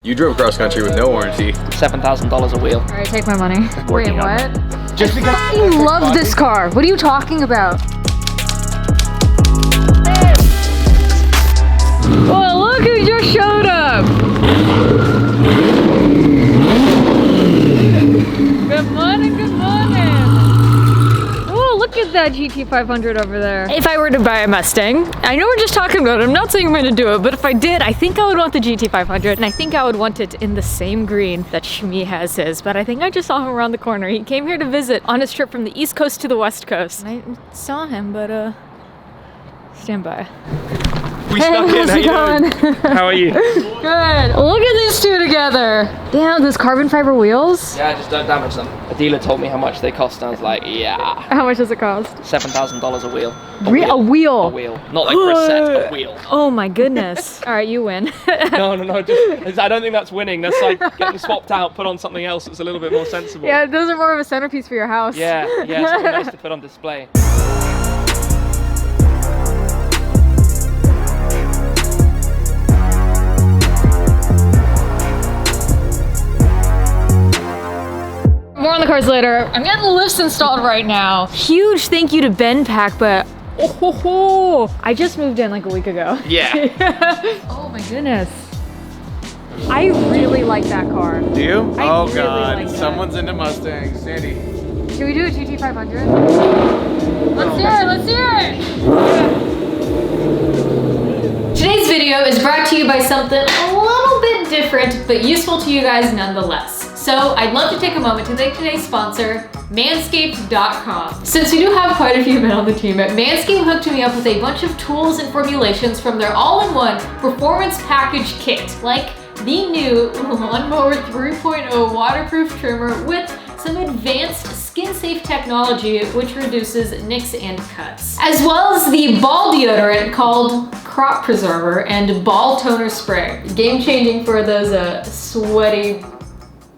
You drove cross country with no warranty. $7,000 a wheel. All right, take my money. Wait, what? Just because I love this car. What are you talking about? Oh, look who just showed up. Good morning, good morning. Oh, look at that GT500 over there. If I were to buy a Mustang, I know we're just talking about it, I'm not saying I'm gonna do it, but if I did, I think I would want the GT500, and I think I would want it in the same green that Shmi has his, but I think I just saw him around the corner. He came here to visit on his trip from the East Coast to the West Coast. And I saw him, but stand by. We snuck in. How you doing? How are you? Good. Look at these two together. Damn, those carbon fiber wheels. Yeah, just don't damage them. A dealer told me how much they cost, and I was like, yeah. How much does it cost? $7,000 a wheel. A wheel? A wheel. Not like for a set, a wheel. Oh my goodness. All right, you win. No. I don't think that's winning. That's like getting swapped out, put on something else that's a little bit more sensible. Yeah, those are more of a centerpiece for your house. Yeah, something nice to put on display. More on the cars later. I'm getting the lifts installed right now. Huge thank you to Bendpack, but I just moved in like a week ago. Yeah. Oh my goodness. I really like that car. Do you? I Oh really god, like that. someone's into Mustangs. Sandy. Should we do a GT500? Let's hear it. Today's video is brought to you by something a little bit different, but useful to you guys nonetheless. So I'd love to take a moment to thank today's sponsor, Manscaped.com. Since we do have quite a few men on the team, Manscaped hooked me up with a bunch of tools and formulations from their all-in-one performance package kit, like the new Lawnmower 3.0 waterproof trimmer with some advanced skin-safe technology which reduces nicks and cuts, as well as the ball deodorant called Crop Preserver and Ball Toner Spray. Game-changing for those sweaty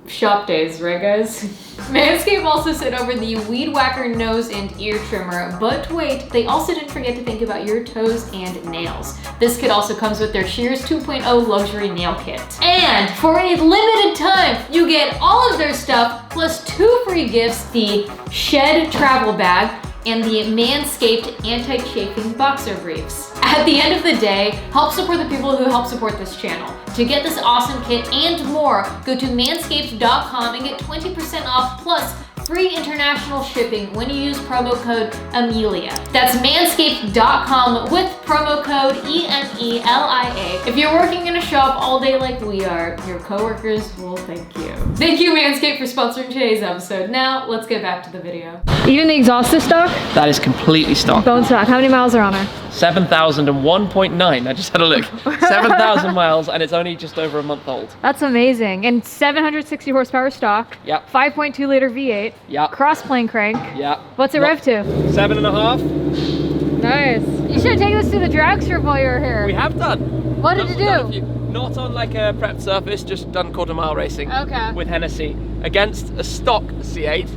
shop days, right guys? Manscaped also sent over the Weed Whacker nose and ear trimmer, but wait, they also didn't forget to think about your toes and nails. This kit also comes with their Shears 2.0 luxury nail kit. And for a limited time, you get all of their stuff plus 2 free gifts, the Shed travel bag and the Manscaped anti-chafing boxer briefs. At the end of the day, help support the people who help support this channel. To get this awesome kit and more, go to manscaped.com and get 20% off plus free international shipping when you use promo code Amelia. That's manscaped.com with promo code EMELIA. If you're working in a shop all day like we are, your coworkers will thank you. Thank you, Manscaped, for sponsoring today's episode. Now, let's get back to the video. Even the exhaust is stock? That is completely stock. Bone stock. How many miles are on her? 7,001.9. I just had a look. 7,000 miles, and it's only just over a month old. That's amazing. And 760 horsepower stock. Yep. 5.2 liter V8. Yep. Cross plane crank. Yep. What's it rev to? 7.5. Nice. You should have taken us to the drag strip while you were here. We have done. What did you do? Not on like a prep surface, just done quarter-mile racing. Okay. With Hennessy against a stock C8.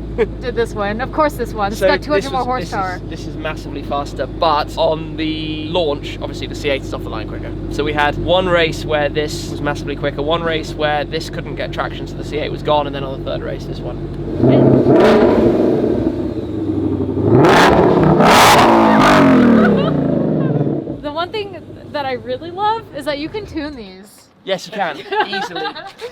Did this one? Of course, this one. It's got 200 more horsepower. This is massively faster, but on the launch, obviously the C8 is off the line quicker. So we had one race where this was massively quicker, one race where this couldn't get traction, so the C8 was gone, and then on the third race, this one. The one thing that I really love is that you can tune these. Yes, you can, easily.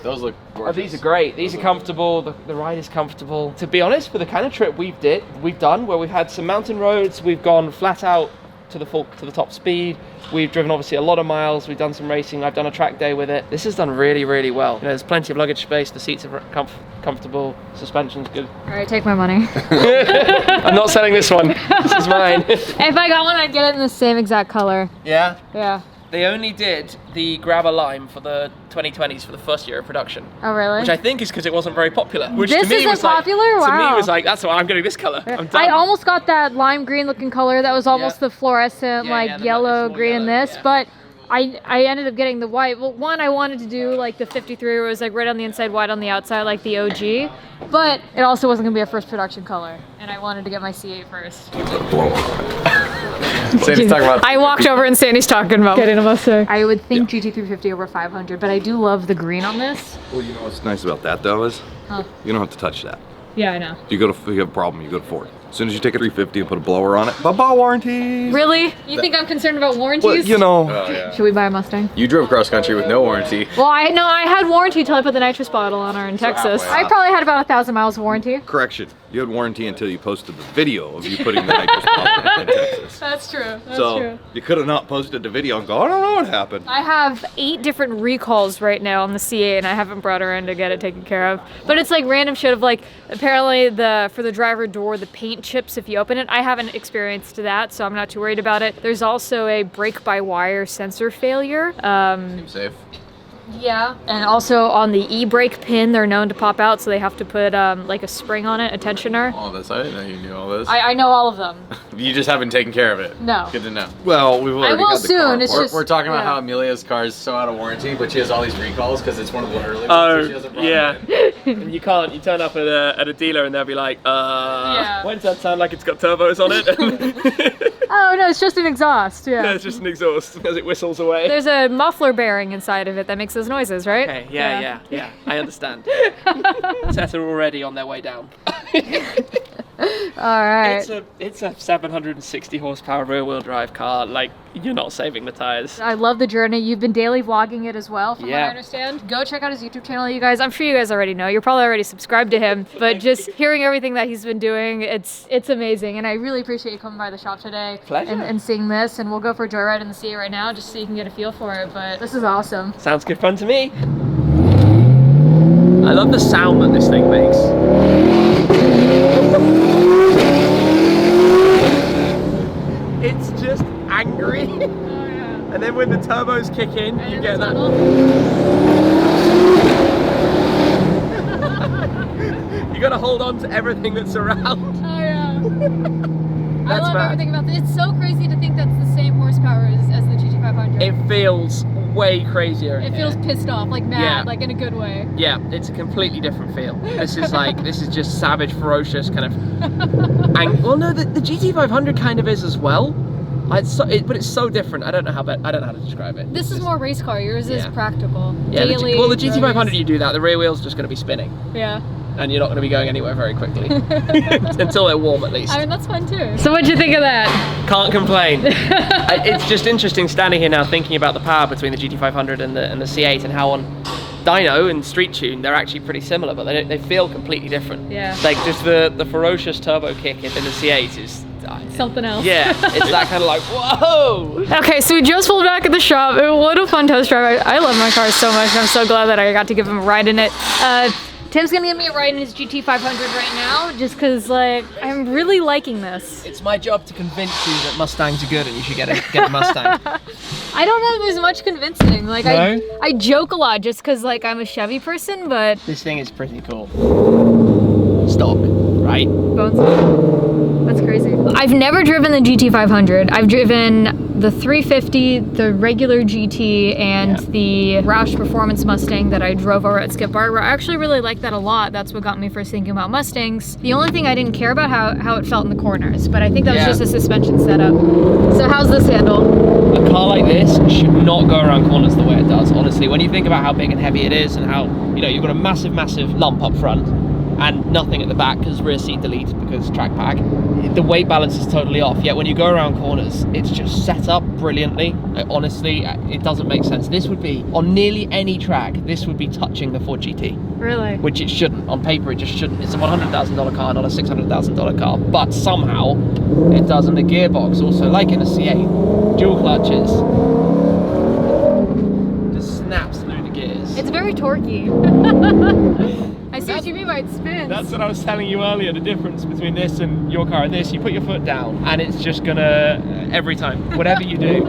Those look gorgeous. Oh, these are great. These are comfortable. The ride is comfortable. To be honest, for the kind of trip we've done, where we've had some mountain roads, we've gone flat out to the top speed. We've driven obviously a lot of miles. We've done some racing. I've done a track day with it. This has done really, really well. You know, there's plenty of luggage space. The seats are comfortable. Suspension's good. All right, take my money. I'm not selling this one. This is mine. If I got one, I'd get it in the same exact color. Yeah? Yeah. They only did the Grabber Lime for the 2020s for the first year of production. Oh, really? Which I think is because it wasn't very popular. Which this to me isn't was popular? Like, wow. To me, it was like, that's why I'm getting this color. I'm done. I almost got that lime green looking color that was almost the fluorescent, yellow, green in this, but I ended up getting the white. Well, one, I wanted to do like the 53 where it was like red on the inside, white on the outside, like the OG, but it also wasn't gonna be a first production color, and I wanted to get my C8 first. Sandy's talking about. I walked over and Sandy's talking about getting a Mustang. I would think GT350 over 500, but I do love the green on this. Well, you know what's nice about that though is you don't have to touch that. Yeah, I know. You have a problem, you go to Ford. As soon as you take a 350 and put a blower on it, bye-bye warranty. Really? You think I'm concerned about warranties? Well, you know. Oh, yeah. Should we buy a Mustang? You drove cross country with no warranty. Well, I had warranty until I put the nitrous bottle on her in Texas. halfway. I probably had about 1,000 miles of warranty. Correction. You had warranty until you posted the video of you putting the nitrous bottle in Texas. That's true. So you could have not posted the video and go, I don't know what happened. I have 8 different recalls right now on the C8 and I haven't brought her in to get it taken care of. But it's like random shit of like, apparently for the driver door, the paint chips if you open it. I haven't experienced that, so I'm not too worried about it. There's also a brake-by-wire sensor failure. Seems safe. Yeah, and also on the e-brake pin, they're known to pop out, so they have to put like a spring on it, a tensioner. All this, I didn't know you knew all this. I know all of them. You just haven't taken care of it. No. Good to know. Well, we've already will had the soon, car. it's We're, just- we're talking about yeah. how Amelia's car is so out of warranty, but she has all these recalls because it's one of the early ones. Oh, so she hasn't brought yeah. it in. And you turn up at a dealer and they'll be like, Yeah. why does that sound like it's got turbos on it? Oh, no, it's just an exhaust. Yeah. It's just an exhaust as it whistles away. There's a muffler bearing inside of it that makes those noises, right? Okay, yeah, I understand. Sets are already on their way down. All right. It's a 760 horsepower rear wheel drive car. Like, you're not saving the tires. I love the journey. You've been daily vlogging it as well, from what Yeah. I understand. Go check out his YouTube channel, you guys. I'm sure you guys already know. You're probably already subscribed to him, but just hearing everything that he's been doing, it's amazing. And I really appreciate you coming by the shop today Pleasure. and seeing this. And we'll go for a joyride in the C8 right now, just so you can get a feel for it. But this is awesome. Sounds good fun to me. I love the sound that this thing makes. It's just angry. Oh yeah. And then when the turbos kick in, you get that. You gotta hold on to everything that's around. Oh yeah. I That's love mad. everything about this. It's so crazy to think that's the same horsepower as the GT500. It feels way crazier. in It here. feels pissed off, like mad, Yeah. like in a good way. Yeah, it's a completely different feel. This is just savage, ferocious kind of. Well, no, the GT500 kind of is as well. But it's so different. I don't know how to describe it. This is more race car. Yours is Yeah. practical. Yeah, Daily well, the GT500 drivers. you do that. The rear wheel's just going to be spinning, Yeah. and you're not going to be going anywhere very quickly until they're warm, at least. I mean, that's fun too. So what'd you think of that? Can't complain. It's just interesting standing here now thinking about the power between the GT500 and the C8 and how on dyno and street tune they're actually pretty similar, but they feel completely different. Yeah. Like just the ferocious turbo kick in the C8 is Something else. yeah, it's that kind of like whoa. Okay, so we just pulled back at the shop. What a fun test drive. I love my car so much. I'm so glad that I got to give him a ride in it. Tim's gonna give me a ride in his GT500 right now, just cause like, I'm really liking this. It's my job to convince you that Mustangs are good and you should get a Mustang. I don't know if there's much convincing. Like No? I joke a lot just cause like I'm a Chevy person, but This thing is pretty cool. Stock, right? bones. That's crazy. I've never driven the GT500. I've driven the 350, the regular GT, and the Roush Performance Mustang that I drove over at Skip Barber. I actually really like that a lot. That's what got me first thinking about Mustangs. The only thing I didn't care about how it felt in the corners, but I think that was just a suspension setup. So how's this handle? A car like this should not go around corners the way it does, honestly. When you think about how big and heavy it is and how, you've got a massive lump up front and nothing at the back because rear seat delete because track pack, the weight balance is totally off. Yet when you go around corners, it's just set up brilliantly. Honestly, it doesn't make sense. This would be, on nearly any track, this would be touching the Ford GT. Really? Which it shouldn't. On paper, it just shouldn't. It's a $100,000 car, not a $600,000 car. But somehow, it does. And the gearbox also, like in a C8, dual clutches. Just snaps through the gears. It's very torquey. I see what you mean by it spins. That's what I was telling you earlier, the difference between this and your car and this. You put your foot down, and it's just gonna, every time, whatever you do.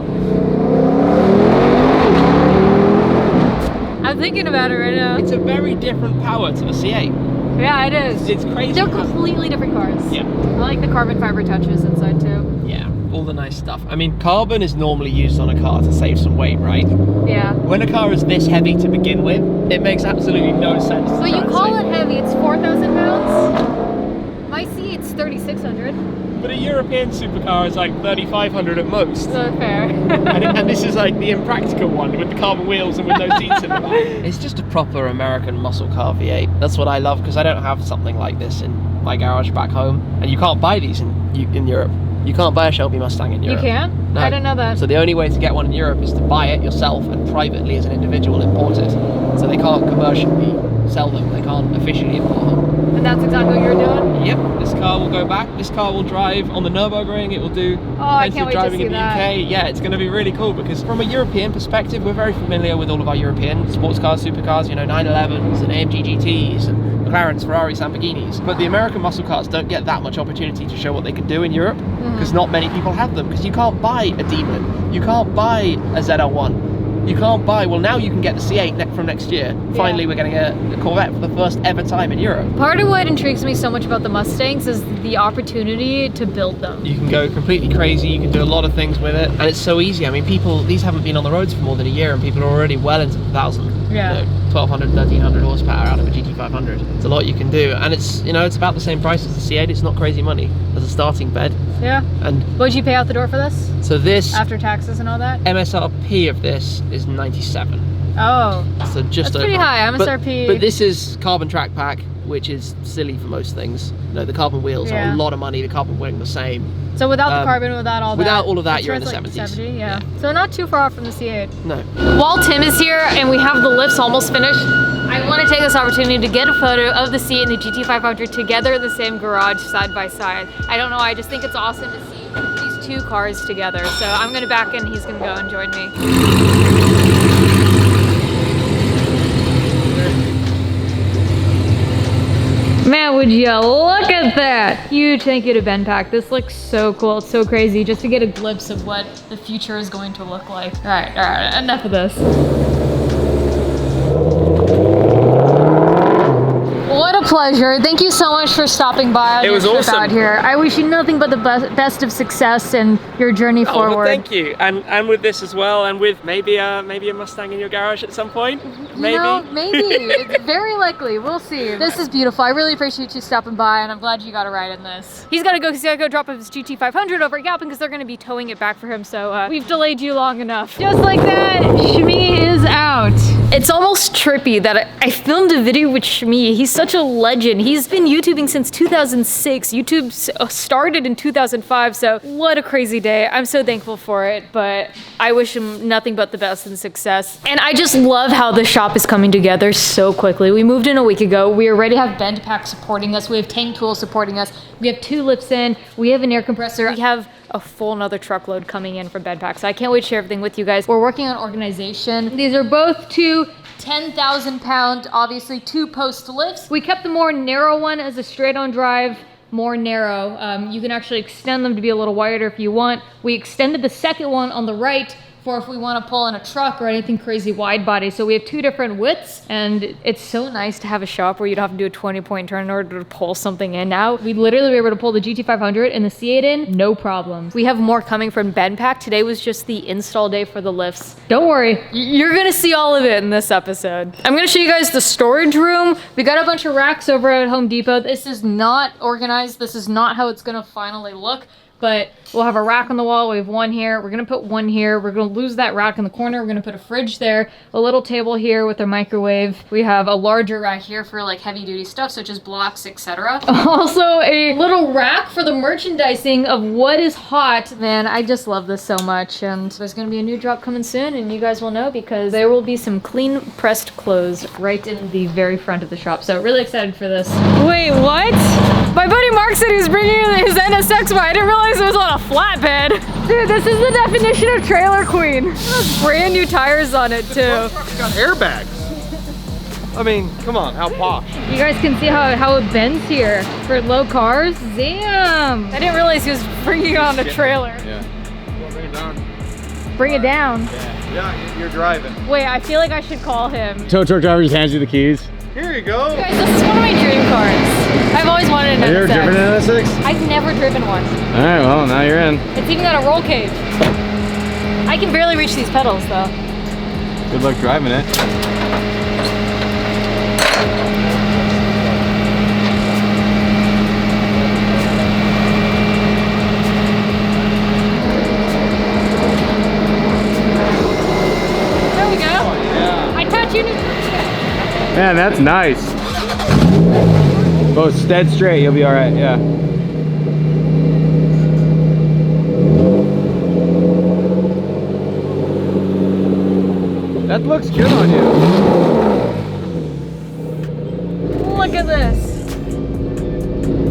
I'm thinking about it right now. It's a very different power to the C8. Yeah, it is. It's crazy. They're completely different cars. Yeah. I like the carbon fiber touches inside too. Yeah, all the nice stuff. I mean, carbon is normally used on a car to save some weight, right? Yeah. When a car is this heavy to begin with, it makes absolutely no sense. But you call it heavy, it's 4,000 pounds? My C8's 3,600. But a European supercar is like 3,500 at most. So fair. and this is like the impractical one with the carbon wheels and with no seats in the back. It's just a proper American muscle car V8. That's what I love, because I don't have something like this in my garage back home. And you can't buy these in Europe. You can't buy a Shelby Mustang in Europe. You can't? No. I didn't know that. So the only way to get one in Europe is to buy it yourself and privately as an individual import it. So they can't commercially sell them. They can't officially import them. And that's exactly what you're doing? Yep, this car will go back. This car will drive on the Nürburgring. It will do I can't wait to driving see in the that. UK. Yeah, it's going to be really cool, because from a European perspective, we're very familiar with all of our European sports cars, supercars, you know, 911s and AMG GTs and McLarens, Ferraris, Lamborghinis. But the American muscle cars don't get that much opportunity to show what they can do in Europe, because not many people have them, because you can't buy a Demon, you can't buy a ZL1. You can't buy, well now you can get the C8 from next year. Finally we're getting a Corvette for the first ever time in Europe. Part of what intrigues me so much about the Mustangs is the opportunity to build them. You can go completely crazy, you can do a lot of things with it, and it's so easy. I mean, these haven't been on the roads for more than a year, and people are already well into the 1,000. Yeah. You know, 1,200, 1,300 horsepower out of a GT500. It's a lot you can do, and it's, you know, it's about the same price as the C8. It's not crazy money as a starting bed. Yeah. And What'd you pay out the door for this? so this After taxes and all that? MSRP of this is 97. Oh. So just That's pretty over. high, MSRP. But this is carbon track pack, which is silly for most things. No, the carbon wheels are a lot of money. The carbon wing the same. So without the carbon, without all that? Without all of that, it's you're in the like 70s. 70, yeah. So not too far off from the C8. No. While Tim is here and we have the lifts almost finished, I want to take this opportunity to get a photo of the C8 and the GT500 together in the same garage side by side. I don't know, I just think it's awesome to see these two cars together. So I'm gonna back in, he's gonna go and join me. Man, would you look at that? Huge thank you to Bendpack. This looks so cool. It's so crazy just to get a glimpse of what the future is going to look like. All right, enough of this. What a pleasure. Thank you so much for stopping by on It your was trip awesome. out here. I wish you nothing but the best of success in your journey forward. Well, thank you, and with this as well, and with maybe a Mustang in your garage at some point. Maybe. You know, maybe. It's very likely. We'll see. This is beautiful. I really appreciate you stopping by, and I'm glad you got a ride in this. He's got to go because he's got to go drop off his GT500 over at Galpin because they're going to be towing it back for him. So we've delayed you long enough. Just like that, Shmi is out. It's almost trippy that I filmed a video with Shmi. He's such a legend. He's been YouTubing since 2006. YouTube started in 2005, so what a crazy day. I'm so thankful for it, but I wish him nothing but the best and success. And I just love how the shop is coming together so quickly. We moved in a week ago. We already have Bendpack supporting us. We have Tank Tool supporting us. We have 2 lifts in. We have an air compressor. We have a full another truckload coming in from Bendpack. So I can't wait to share everything with you guys. We're working on organization. These are both 2 10,000 pound, obviously 2 post lifts. We kept the more narrow one as a straight on drive, more narrow. You can actually extend them to be a little wider if you want. We extended the second one on the right for if we want to pull in a truck or anything crazy wide body. So we have 2 different widths, and it's so nice to have a shop where you don't have to do a 20-point turn in order to pull something in. Now, we literally were able to pull the GT500 and the C8 in, no problems. We have more coming from Bendpack. Today was just the install day for the lifts. Don't worry, you're gonna see all of it in this episode. I'm gonna show you guys the storage room. We got a bunch of racks over at Home Depot. This is not organized. This is not how it's gonna finally look. But we'll have a rack on the wall. We have 1 here. We're gonna put 1 here. We're gonna lose that rack in the corner. We're gonna put a fridge there, a little table here with a microwave. We have a larger rack here for like heavy duty stuff such as blocks, etc. Also a little rack for the merchandising of what is hot. Man, I just love this so much. And there's gonna be a new drop coming soon, and you guys will know because there will be some clean pressed clothes right in the very front of the shop. So really excited for this. Wait, what? My buddy Mark said he was bringing in his NSX, but I didn't realize it was on a flatbed. Dude, this is the definition of trailer queen. There's brand new tires on it too. It's got airbags. I mean, come on, how posh. You guys can see how it bends here for low cars. Damn. I didn't realize he was bringing it on a trailer. Yeah. Well, bring it down. Bring it down. Yeah, you're driving. Wait, I feel like I should call him. Tow truck driver just hands you the keys. Here you go. Guys, this is one of my dream cars. I've always wanted an Have you ever NSX. driven an NSX? I've never driven one. Alright, well, now you're in. It's even got a roll cage. I can barely reach these pedals though. Good luck driving it. Man, that's nice. Go dead straight, you'll be all right, yeah. That looks good on you. Look at this.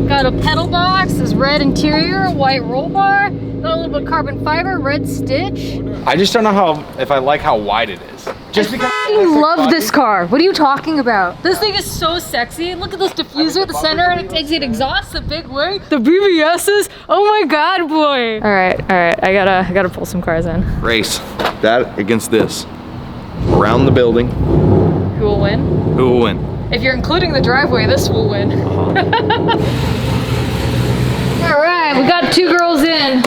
Got a pedal box, this red interior, white roll bar, got a little bit of carbon fiber, red stitch. I just don't know if I like how wide it is. Just because I love this car. What are you talking about? This thing is so sexy. Look at this diffuser at the center and it takes the exhaust, the big wing, the BBSs. Oh my God, boy. All right. I gotta pull some cars in. Race. That against this. Around the building. Who will win? Who will win? If you're including the driveway, this will win. All right, we got 2 girls in.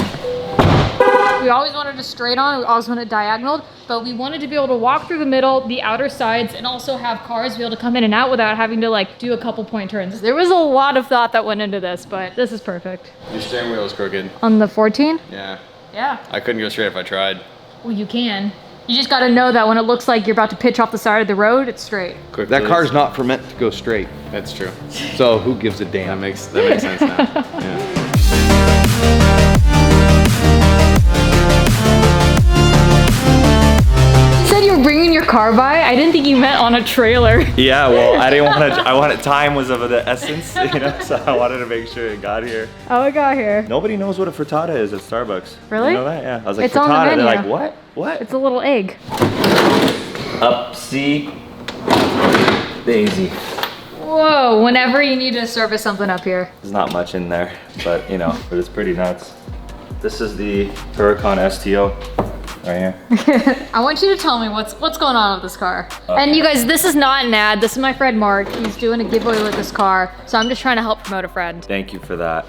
We always wanted a straight on, we always wanted diagonal, but we wanted to be able to walk through the middle, the outer sides, and also have cars be able to come in and out without having to like do a couple point turns. There was a lot of thought that went into this, but this is perfect. Your steering wheel is crooked. On the 14? Yeah. Yeah. I couldn't go straight if I tried. Well, you can. You just gotta know that when it looks like you're about to pitch off the side of the road, it's straight. That car's not for meant to go straight. That's true. So who gives a That damn? makes sense now. Yeah. You said you were bringing your car by? I didn't think you meant on a trailer. Yeah, well, I didn't want to. I wanted time was of the essence, you know. So I wanted to make sure it got here. Oh, it got here. Nobody knows what a frittata is at Starbucks. Really? You know that? Yeah. I was like, It's on the frittata. They're menu. like, what? What? It's a little egg. Upsy daisy. Whoa, whenever you need to service something up here. There's not much in there, but you know, but it's pretty nuts. This is the Huracan STO right here. I want you to tell me what's going on with this car. And you guys, this is not an ad. This is my friend Mark. He's doing a giveaway with this car. So I'm just trying to help promote a friend. Thank you for that.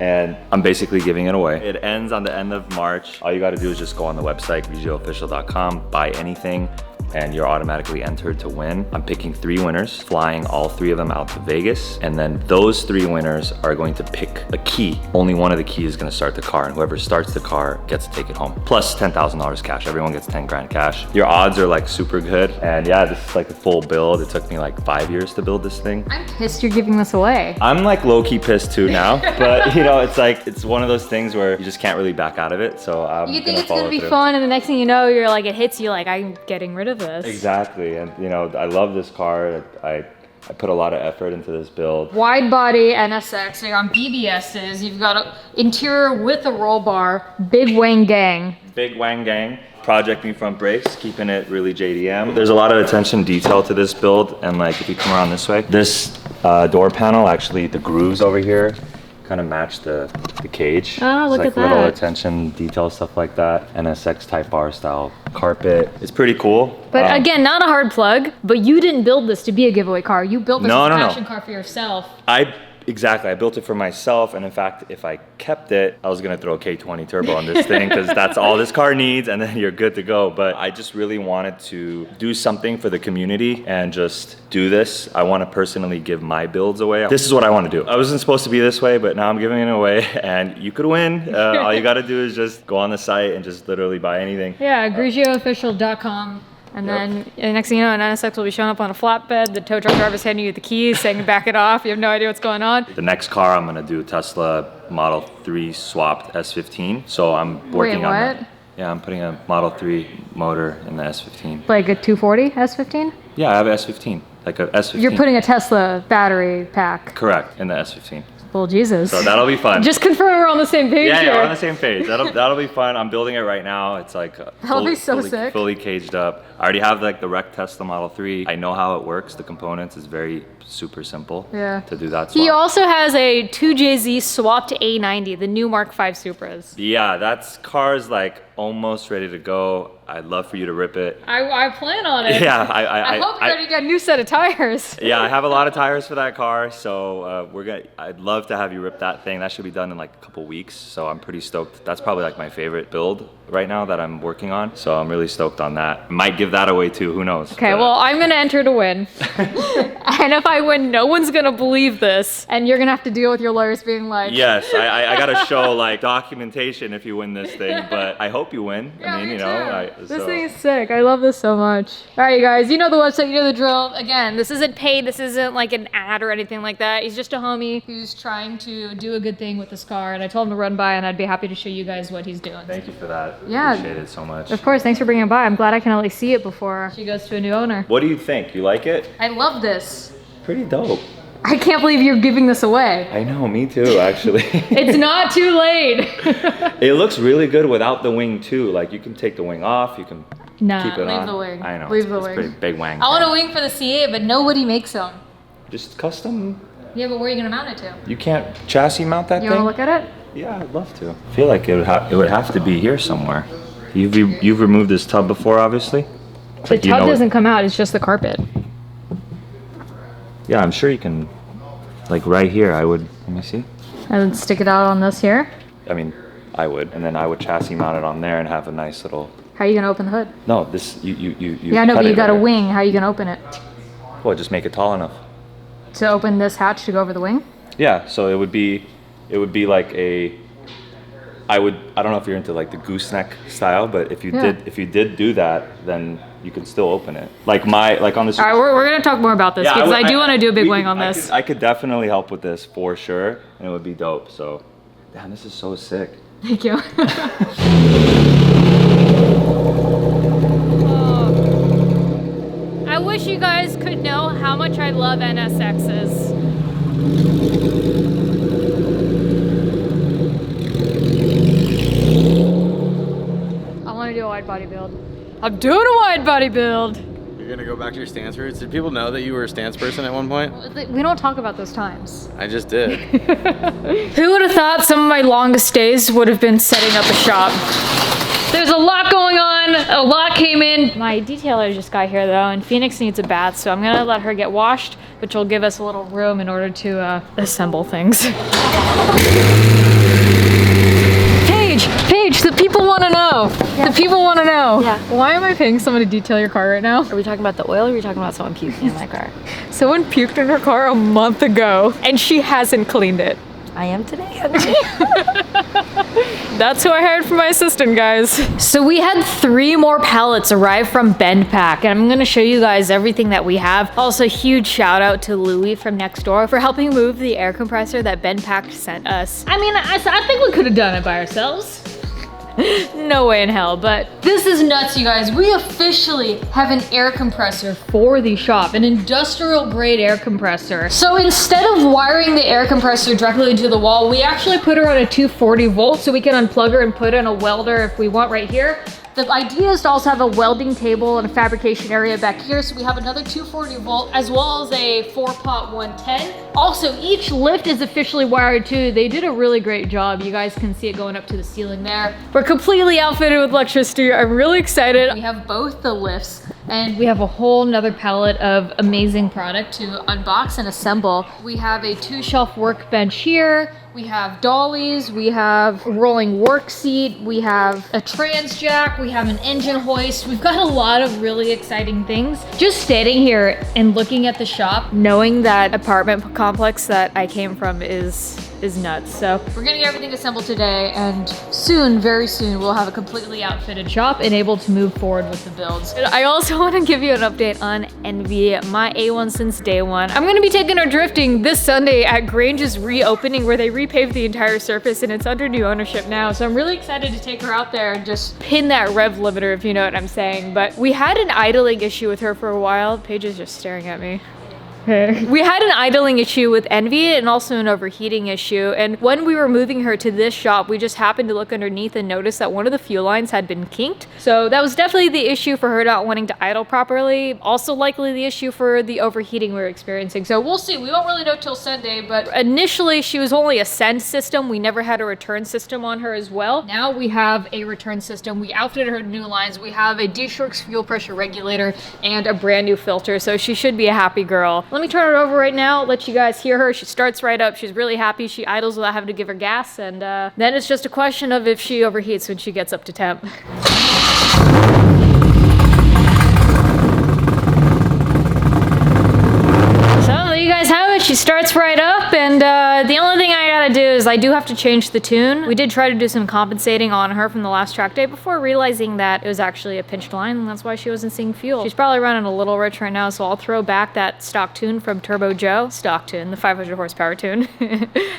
And I'm basically giving it away. It ends on the end of March. All you gotta do is just go on the website, VGOofficial.com, buy anything, and you're automatically entered to win. I'm picking 3 winners, flying all 3 of them out to Vegas, and then those 3 winners are going to pick a key. Only one of the keys is gonna start the car, and whoever starts the car gets to take it home. Plus $10,000 cash. Everyone gets 10 grand cash. Your odds are like super good, and yeah, this is like a full build. It took me like 5 years to build this thing. I'm pissed you're giving this away. I'm like low-key pissed too now, but you know, it's one of those things where you just can't really back out of it, so I'm You think gonna it's gonna follow be through. fun, and the next thing you know, you're like, it hits you like, I'm getting rid of this. Exactly, and you know, I love this car. I put a lot of effort into this build. Wide body NSX, so you're on BBSs, you've got an interior with a roll bar, big wang gang. Big Wang Gang, Project Me Front Brakes, keeping it really JDM. There's a lot of attention detail to this build, and like if you come around this way, this door panel, actually the grooves over here kind of match the cage. Oh, look It's at like little that. attention detail, stuff like that. NSX Type R style carpet. It's pretty cool. But again, not a hard plug, but you didn't build this to be a giveaway car. You built this No, as a no, no. passion car for yourself. Exactly, I built it for myself, and in fact, if I kept it, I was gonna throw a K20 turbo on this thing, because that's all this car needs, and then you're good to go. But I just really wanted to do something for the community and just do this. I wanna personally give my builds away. This is what I wanna do. I wasn't supposed to be this way, but now I'm giving it away, and you could win. All you gotta do is just go on the site and just literally buy anything. Yeah, GrigioOfficial.com. And then next thing you know, an NSX will be showing up on a flatbed. The tow truck driver's handing you the keys, saying back it off. You have no idea what's going on. The next car, I'm gonna do a Tesla Model 3 swapped S15. So I'm working on what? that. Yeah, I'm putting a Model 3 motor in the S15. Like a 240 S15? Yeah, I have an S15, like a S15. You're putting a Tesla battery pack. Correct, in the S15. Well, Jesus. So that'll be fun. Just confirm we're on the same page yeah, here. we're on the same page. That'll be fun. I'm building it right now. It's like That'll be so sick. fully caged up. I already have like the wrecked Tesla Model 3. I know how it works. The components is very super simple. Yeah. To do that swap. He also has a 2JZ swapped A90, the new Mark V Supras. Yeah, that car's like almost ready to go. I'd love for you to rip it. I plan on it. Yeah, I hope you already got a new set of tires. Yeah, I have a lot of tires for that car, so I'd love to have you rip that thing. That should be done in like a couple weeks, so I'm pretty stoked. That's probably like my favorite build right now that I'm working on. So I'm really stoked on that. Might give that away too, who knows? Okay, But- well, I'm gonna enter to win. And if I win, no one's gonna believe this. And you're gonna have to deal with your lawyers being like, Yes, I gotta show like documentation if you win this thing, but I hope you win. Yeah, I mean, me you know, too. This thing is sick. I love this so much. All right, you guys, you know the website, you know the drill. Again, this isn't paid. This isn't like an ad or anything like that. He's just a homie who's trying to do a good thing with this car. And I told him to run by, and I'd be happy to show you guys what he's doing. Thank you for that. Yeah. Appreciate it so much. Of course, thanks for bringing it by. I'm glad I can at least see it before she goes to a new owner. What do you think? You like it? I love this. Pretty dope. I can't believe you're giving this away. I know, me too, actually. It's not too late. It looks really good without the wing too. Like you can take the wing off, you can Nah, keep it leave on. the wing. I know. Leave it's, the it's wing. pretty big wang. I want a wing for the C8, but nobody makes them. Just custom. Yeah, but where are you gonna mount it to? You can't chassis mount that You thing? wanna look at it? Yeah, I'd love to. I feel like it would have to be here somewhere. You've removed this tub before, obviously. The Like, you tub know doesn't come out, it's just the carpet. Yeah, I'm sure you can. Like right here, I would. Let me see. And stick it out on this here. I mean, I would, and then I would chassis mount it on there and have a nice little. How are you gonna open the hood? No, this you. Yeah, no, cut but you it got a right here. wing. How are you gonna open it? Well, just make it tall enough. To open this hatch to go over the wing? Yeah, so it would be like a. I don't know if you're into like the gooseneck style, but if you Yeah. did do that, then you can still open it. Like on this. All right, we're gonna talk more about this Yeah, because I do want to do a big we wing could- on this. I could definitely help with this for sure, and it would be dope. So, damn, this is so sick. Thank you. I wish you guys could know how much I love NSXs. I want to do a wide body build. I'm doing a wide body build. You're gonna go back to your stance roots? Did people know that you were a stance person at one point? We don't talk about those times. I just did. Who would have thought some of my longest days would have been setting up a shop? There's a lot going on, a lot came in. My detailer just got here though, and Phoenix needs a bath, so I'm gonna let her get washed, which will give us a little room in order to assemble things. Paige, the people wanna know. Yeah. The people wanna know. Yeah. Why am I paying someone to detail your car right now? Are we talking about the oil or are we talking about someone puking in my car? Someone puked in her car a month ago, and she hasn't cleaned it. I am today. That's who I hired for my assistant, guys. So we had 3 more pallets arrive from Bendpack, and I'm gonna show you guys everything that we have. Also, huge shout out to Louie from next door for helping move the air compressor that Bendpack sent us. I mean, I think we could have done it by ourselves. No way in hell, but this is nuts, you guys. We officially have an air compressor for the shop, an industrial grade air compressor. So instead of wiring the air compressor directly into the wall, we actually put her on a 240 volt so we can unplug her and put in a welder if we want right here. The idea is to also have a welding table and a fabrication area back here, so we have another 240 volt as well as a 4-pot 110. Also, each lift is officially wired too. They did a really great job. You guys can see it going up to the ceiling there. We're completely outfitted with electricity. I'm really excited. We have both the lifts, and we have a whole nother palette of amazing product to unbox and assemble. We have a 2-shelf workbench here. We have dollies, we have a rolling work seat, we have a trans jack, we have an engine hoist. We've got a lot of really exciting things. Just standing here and looking at the shop, knowing that apartment complex that I came from is nuts. So we're gonna get everything assembled today, and soon, very soon, we'll have a completely outfitted shop and able to move forward with the builds. And I also want to give you an update on Envy, my A1 since day one. I'm gonna be taking her drifting this Sunday at Grange's reopening, where they repaved the entire surface and it's under new ownership now. So I'm really excited to take her out there and just pin that rev limiter, if you know what I'm saying. But we had an idling issue with her for a while. Paige is just staring at me. We had an idling issue with Envy and also an overheating issue, and when we were moving her to this shop, we just happened to look underneath and notice that one of the fuel lines had been kinked. So that was definitely the issue for her not wanting to idle properly. Also likely the issue for the overheating we were experiencing. So we'll see. We won't really know till Sunday, but initially she was only a send system. We never had a return system on her as well. Now we have a return system. We outfitted her new lines. We have a D-Shorks fuel pressure regulator and a brand new filter, so she should be a happy girl. Let let me turn it over right now, let you guys hear her. She starts right up. She's really happy. She idles without having to give her gas. And then it's just a question of if she overheats when she gets up to temp. You guys have it. She starts right up, and the only thing I gotta do is I do have to change the tune. We did try to do some compensating on her from the last track day before realizing that it was actually a pinched line, and that's why she wasn't seeing fuel. She's probably running a little rich right now, so I'll throw back that stock tune from Turbo Joe. Stock tune, the 500 horsepower tune.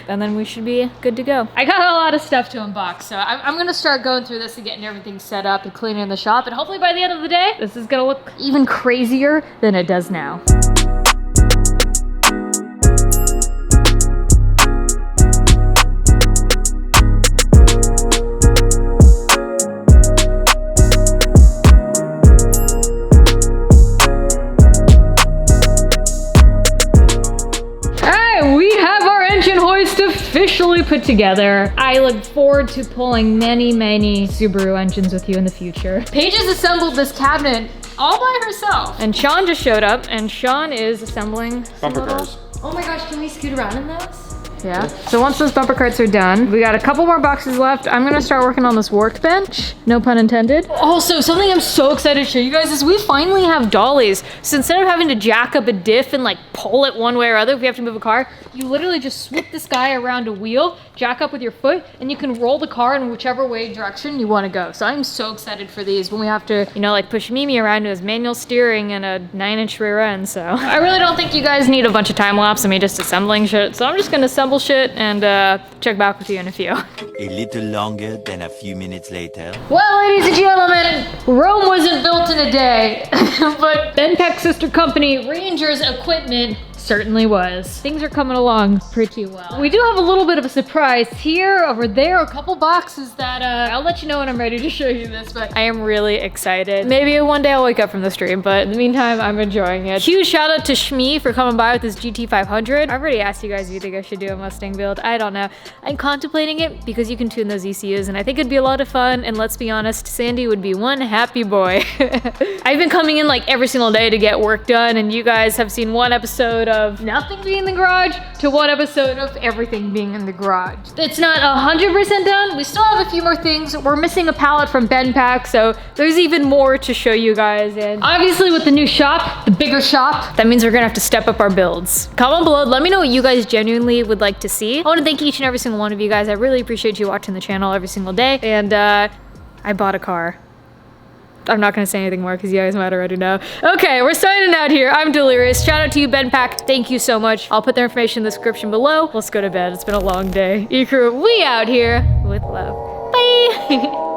And then we should be good to go. I got a lot of stuff to unbox, so I'm gonna start going through this and getting everything set up and cleaning the shop, and hopefully by the end of the day, this is gonna look even crazier than it does now. Officially put together. I look forward to pulling many Subaru engines with you in the future. Paige has assembled this cabinet all by herself. And Sean just showed up, and Sean is assembling Bumper cars. Oh my gosh, can we scoot around in those? Yeah. So once those bumper carts are done, we got a couple more boxes left. I'm gonna start working on this workbench. No pun intended. Also, something I'm so excited to show you guys is we finally have dollies. So instead of having to jack up a diff and like pull it one way or other if we have to move a car, you literally just swoop this guy around a wheel, jack up with your foot, and you can roll the car in whichever way direction you want to go. So I'm so excited for these when we have to, you know, like push Mimi around with manual steering and a 9-inch rear end. So I really don't think you guys need a bunch of time lapse of me just assembling shit. So I'm just gonna assemble shit and check back with you in a few. A little longer than a few minutes later. Well, ladies and gentlemen, Rome wasn't built in a day, but Bendpack sister company Ranger's equipment certainly was. Things are coming along pretty well. We do have a little bit of a surprise here, over there, a couple boxes that I'll let you know when I'm ready to show you this, but I am really excited. Maybe one day I'll wake up from the stream, but in the meantime, I'm enjoying it. Huge shout out to Shmee for coming by with his GT500. I've already asked you guys if you think I should do a Mustang build. I don't know. I'm contemplating it because you can tune those ECUs, and I think it'd be a lot of fun, and let's be honest, Sandy would be one happy boy. I've been coming in like every single day to get work done, and you guys have seen one episode of nothing being in the garage to one episode of everything being in the garage. It's not 100% done. We still have a few more things. We're missing a pallet from Bendpack, so there's even more to show you guys. And obviously with the new shop, the bigger shop, that means we're gonna have to step up our builds. Comment below, let me know what you guys genuinely would like to see. I wanna thank each and every single one of you guys. I really appreciate you watching the channel every single day. And I bought a car. I'm not gonna say anything more because you guys might already know. Okay, we're signing out here. I'm Delirious. Shout out to you, Bendpack. Thank you so much. I'll put their information in the description below. Let's go to bed. It's been a long day. Ecrew, we out here with love. Bye.